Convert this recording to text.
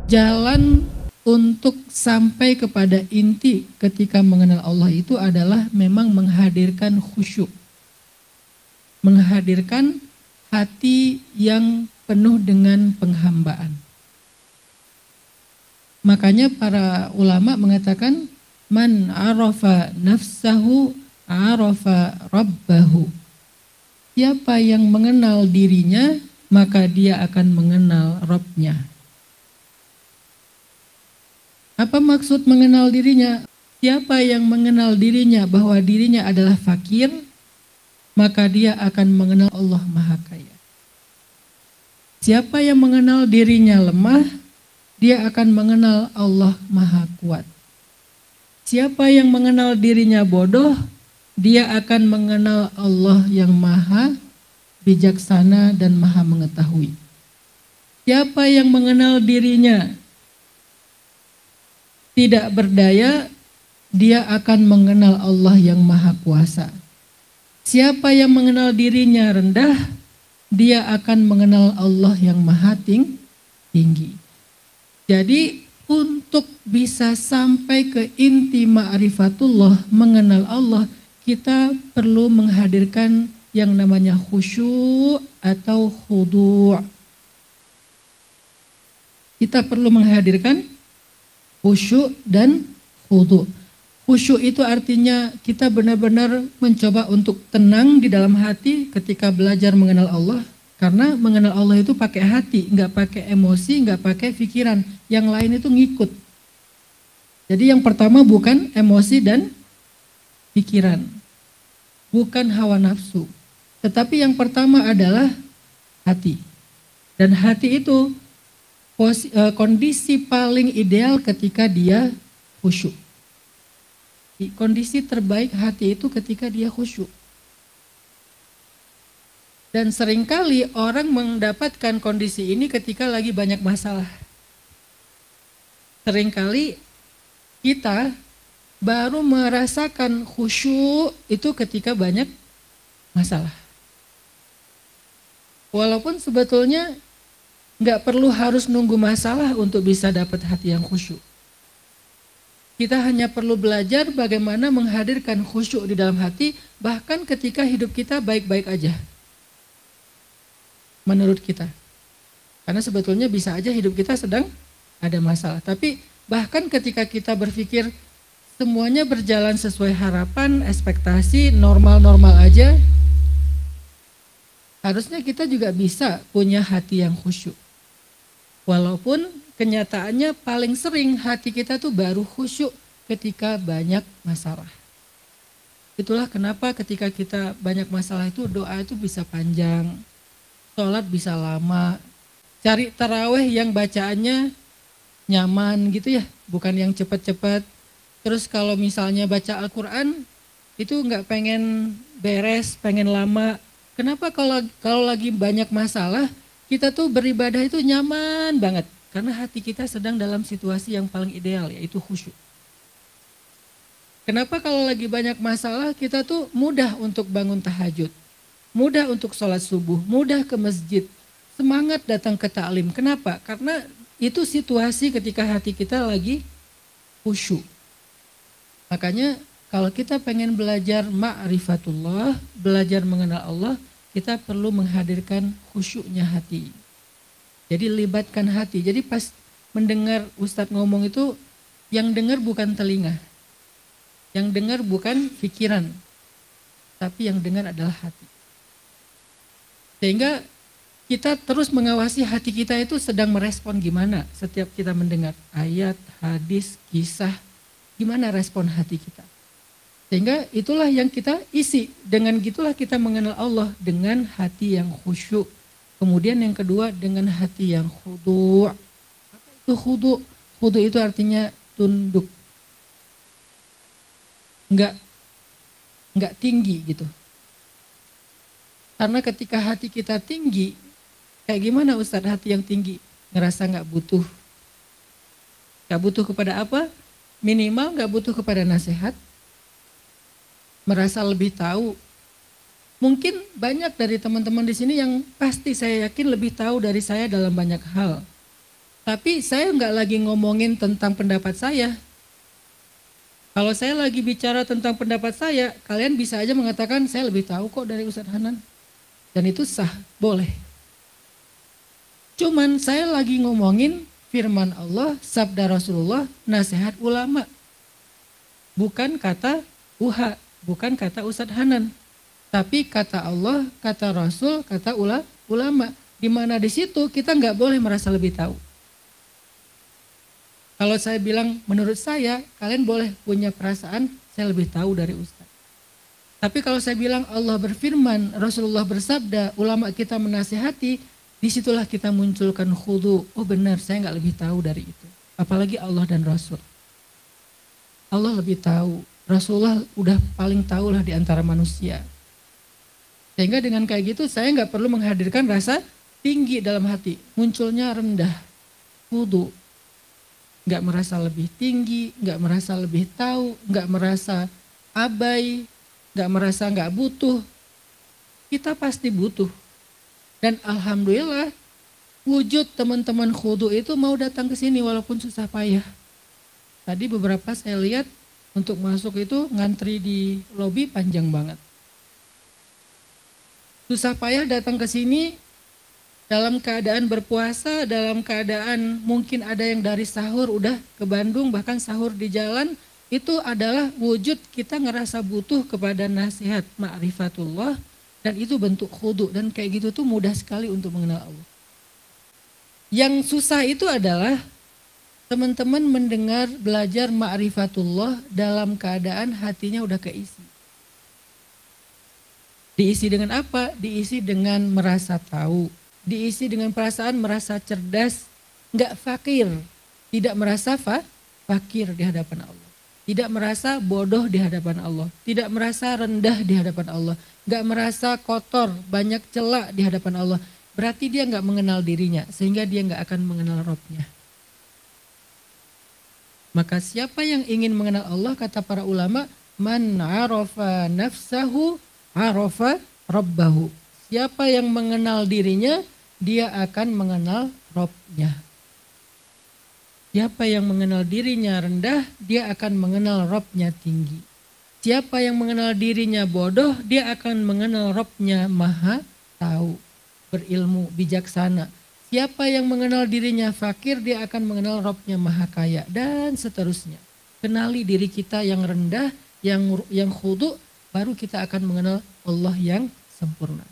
Jalan untuk sampai kepada inti ketika mengenal Allah itu adalah memang menghadirkan khusyuk. Menghadirkan hati yang penuh dengan penghambaan. Makanya para ulama mengatakan man arafa nafsahu arafa rabbahu. Siapa yang mengenal dirinya, maka dia akan mengenal Rabb-nya. Apa maksud mengenal dirinya? Siapa yang mengenal dirinya bahwa dirinya adalah fakir, maka dia akan mengenal Allah Maha Kaya. Siapa yang mengenal dirinya lemah, dia akan mengenal Allah Maha Kuat. Siapa yang mengenal dirinya bodoh, dia akan mengenal Allah yang Maha Bijaksana dan Maha Mengetahui. Siapa yang mengenal dirinya tidak berdaya, dia akan mengenal Allah yang Maha Kuasa. Siapa yang mengenal dirinya rendah, dia akan mengenal Allah yang Maha Tinggi. Jadi untuk bisa sampai ke inti ma'rifatullah, mengenal Allah, kita perlu menghadirkan yang namanya khusyuk atau khudu'. Kita perlu menghadirkan khusyuk dan khudu'. Khusyuk itu artinya kita benar-benar mencoba untuk tenang di dalam hati ketika belajar mengenal Allah. Karena mengenal Allah itu pakai hati, nggak pakai emosi, nggak pakai pikiran. Yang lain itu ngikut. Jadi yang pertama bukan emosi dan pikiran. Bukan hawa nafsu. Tetapi yang pertama adalah hati. Dan hati itu kondisi paling ideal ketika dia khusyuk. Kondisi terbaik hati itu ketika dia khusyuk. Dan seringkali orang mendapatkan kondisi ini ketika lagi banyak masalah. Seringkali kita baru merasakan khusyuk itu ketika banyak masalah. Walaupun sebetulnya nggak perlu harus nunggu masalah untuk bisa dapat hati yang khusyuk. Kita hanya perlu belajar bagaimana menghadirkan khusyuk di dalam hati, bahkan ketika hidup kita baik-baik aja. Menurut kita. Karena sebetulnya bisa aja hidup kita sedang ada masalah. Tapi bahkan ketika kita berpikir semuanya berjalan sesuai harapan, ekspektasi, normal-normal aja, harusnya kita juga bisa punya hati yang khusyuk. Walaupun kenyataannya paling sering hati kita tuh baru khusyuk ketika banyak masalah. Itulah kenapa ketika kita banyak masalah itu doa itu bisa panjang, sholat bisa lama, cari taraweh yang bacaannya nyaman gitu ya, bukan yang cepat-cepat. Terus kalau misalnya baca Al-Quran itu nggak pengen beres, pengen lama. Kenapa kalau lagi banyak masalah kita tuh beribadah itu nyaman banget. Karena hati kita sedang dalam situasi yang paling ideal, yaitu khusyuk. Kenapa kalau lagi banyak masalah kita tuh mudah untuk bangun tahajud, mudah untuk sholat subuh, mudah ke masjid, semangat datang ke taklim. Kenapa? Karena itu situasi ketika hati kita lagi khusyuk. Makanya kalau kita pengen belajar ma'rifatullah, belajar mengenal Allah, kita perlu menghadirkan khusyuknya hati. Jadi libatkan hati. Jadi pas mendengar Ustadz ngomong itu, yang dengar bukan telinga. Yang dengar bukan pikiran. Tapi yang dengar adalah hati. Sehingga kita terus mengawasi hati kita itu sedang merespon gimana setiap kita mendengar ayat, hadis, kisah. Gimana respon hati kita. Sehingga itulah yang kita isi. Dengan gitulah kita mengenal Allah dengan hati yang khusyuk. Kemudian yang kedua dengan hati yang khudu'. Apa itu khudu'? Khudu' itu artinya tunduk. Enggak tinggi gitu. Karena ketika hati kita tinggi, kayak gimana Ustadz hati yang tinggi? Ngerasa enggak butuh. Enggak butuh kepada apa? Minimal enggak butuh kepada nasihat. Merasa lebih tahu. Mungkin banyak dari teman-teman di sini yang pasti saya yakin lebih tahu dari saya dalam banyak hal. Tapi saya nggak lagi ngomongin tentang pendapat saya. Kalau saya lagi bicara tentang pendapat saya, kalian bisa aja mengatakan saya lebih tahu kok dari Ustadz Hanan. Dan itu sah, boleh. Cuman saya lagi ngomongin firman Allah, sabda Rasulullah, nasihat ulama. Bukan kata UHA, bukan kata Ustadz Hanan. Tapi kata Allah, kata Rasul, kata ulama. Di mana di situ kita nggak boleh merasa lebih tahu. Kalau saya bilang menurut saya, kalian boleh punya perasaan saya lebih tahu dari Ustadz. Tapi kalau saya bilang Allah berfirman, Rasulullah bersabda, ulama kita menasihati, disitulah kita munculkan khudu. Oh benar, saya nggak lebih tahu dari itu. Apalagi Allah dan Rasul. Allah lebih tahu. Rasulullah udah paling tahu lah di antara manusia. Sehingga dengan kayak gitu saya nggak perlu menghadirkan rasa tinggi dalam hati. Munculnya rendah, khudu. Nggak merasa lebih tinggi, nggak merasa lebih tahu, nggak merasa abai, nggak merasa nggak butuh. Kita pasti butuh. Dan alhamdulillah wujud teman-teman khudu itu mau datang ke sini walaupun susah payah. Tadi beberapa saya lihat untuk masuk itu ngantri di lobi panjang banget. Susah payah datang ke sini dalam keadaan berpuasa, dalam keadaan mungkin ada yang dari sahur udah ke Bandung, bahkan sahur di jalan, itu adalah wujud kita ngerasa butuh kepada nasihat ma'rifatullah, dan itu bentuk khudu, dan kayak gitu tuh mudah sekali untuk mengenal Allah. Yang susah itu adalah teman-teman mendengar belajar ma'rifatullah dalam keadaan hatinya udah keisi. Diisi dengan apa? Diisi dengan merasa tahu. Diisi dengan perasaan merasa cerdas, enggak fakir, tidak merasa fakir di hadapan Allah. Tidak merasa bodoh di hadapan Allah, tidak merasa rendah di hadapan Allah, enggak merasa kotor, banyak celak di hadapan Allah. Berarti dia enggak mengenal dirinya, sehingga dia enggak akan mengenal Rabb-nya. Maka siapa yang ingin mengenal Allah, kata para ulama, man arafa nafsahu arafa rabbahu. Siapa yang mengenal dirinya, dia akan mengenal Rabb-nya. Siapa yang mengenal dirinya rendah, dia akan mengenal Rabb-nya tinggi. Siapa yang mengenal dirinya bodoh, dia akan mengenal Rabb-nya maha tahu, berilmu, bijaksana. Siapa yang mengenal dirinya fakir, dia akan mengenal Rabb-nya maha kaya, dan seterusnya. Kenali diri kita yang rendah, yang khudu, baru kita akan mengenal Allah yang sempurna.